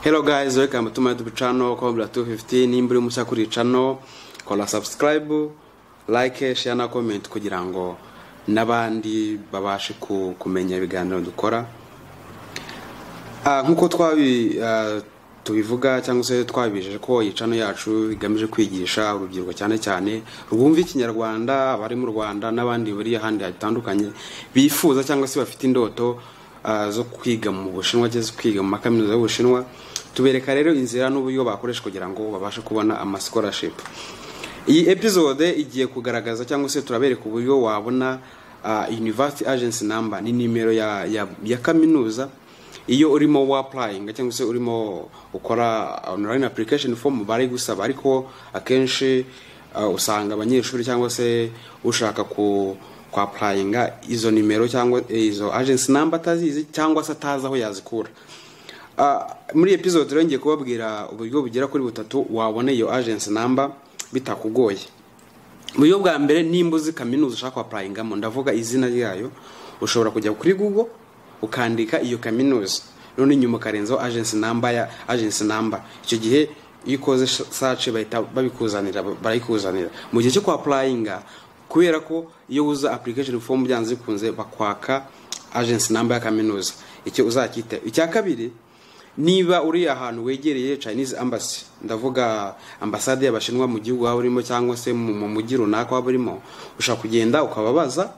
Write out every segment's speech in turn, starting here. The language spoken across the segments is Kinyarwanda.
Hello guys, welcome to my YouTube channel Cobra 250. Nimburi mushya kuri channel, kola subscribe, like, share na comment kugira ngo nabandi babashe kumenya ibiganiro dukora. Nkuko tubivuga cyangwa se twabijeje ko iyi channel yacu igamije kwigisha urubyiruko cyane cyane rwumva ikinyarwanda bari mu Rwanda nabandi bari ahandi hatandukanye bifuza cyangwa se bafite indoto zo kwiga mu Bushinwa cyangwa kwiga mu makaminuza y'Ubushinwa. Tubereka rero inzira n'uburyo bakoresha kugira ngo babashe kubona ama scholarship. Iyi episode igiye kugaragaza cyangwa se turabereka uburyo wabona university agency number ni nimero ya kaminuza iyo urimo applying cyangwa se urimo ukora online application form bari gusaba, ariko akenshi usanga abanyeshuri cyangwa se ushaka ku applyinga izo nimero cyangwa izo agency number tazizi cyangwa se atazi aho yazikura. Muri episode rero ngiye kubabwira uburyo bugera kuri butatu wabona iyo agency number bitakugoye. Uburyo bwa mbere, nimba uzi kaminuza ushaka applyingamo, ndavuga izina ryayo, ushobora kujya kuri Google ukandika iyo kaminuza, none nyuma karenzo agency number icyo gihe iyo ukoze search bahita barayikuzanira mu gihe cyo ku applyinga, kubera ko iyo uza application form byanze bikunze bakwaka agency number ya kaminuza. Icyo uzakite. Icya kabiri, niba uri ahantu wegereye Chinese embassy, ndavuga ambassade y'Abashinwa mu gihugu waba urimo cyangwa se mu mujyi runaka waba urimo, ushaka kugenda ukababaza,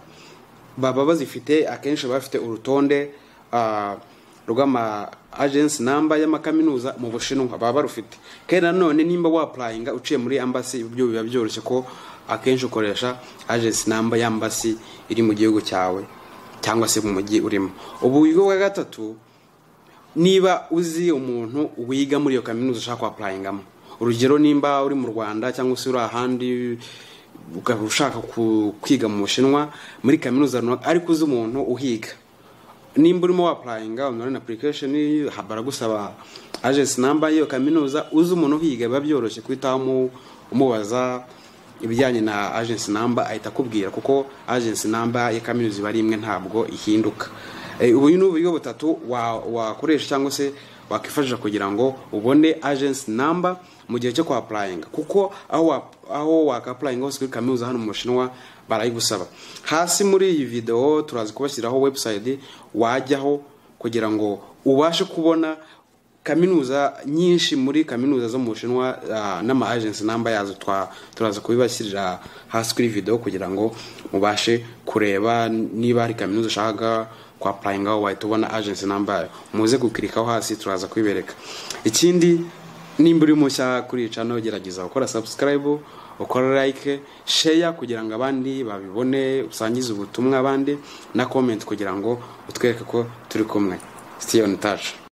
baba bazifite akenshi bafite urutonde rw'ama agency number y'amakaminuza mu Bushinwa baba barufite. Kandi nanone nimba wa applyinga uciye muri embassy, ibyo biba byoroshye ko akenshi ukoresha agency number y'embassy iri mu gihugu cyawe cyangwa se mu mujyi urimo. Uburyo bwa gatatu, niba uzi umuntu wiga muri iyo kaminuza ushaka applyingamo, urugero nimba uri mu Rwanda cyangwa se uri ahandi ushaka kwiga mu Bushinwa muri kaminuza runaka, ariko uzi umuntu uhiga, nimba urimo applyinga online application baragusaba agency number y'iyo kaminuza, uzi umuntu uhiga biba byoroshye kwitamo umubaza ibijyanye na agency number, ahita akubwira kuko agency number ya kaminuza bari imwe ntabwo ihinduka. Ubu ni uburyo butatu wakoresha cyangwa se wakifashisha kugira ngo ubone agency number mu gihe cyo kwa applyinga, kuko aho waka-applyinga hose kuri kaminuza hano mu Bushinwa barayigusaba. Hasi muri iyi video turazi kubashyiraho website wajyaho kugira ngo ubashe kubona kaminuza nyinshi muri kaminuza zo mu Bushinwa n'ama agency number yazo. Turaza kubibashyirira hasi kuri video kugira ngo mubashe kureba niba ari kaminuza ushaka kwa applyinga aho wahita ubona agency number, muze gukirikaho hasi turaza kwibereka. Ikindi, nimba uri mushya kuri channel, gerageza gukora subscribe, ukora like, share kugira ngo abandi babibone, usangize ubutumwa abandi, na comment kugira ngo utwereke ko turi kumwe. Stay on touch.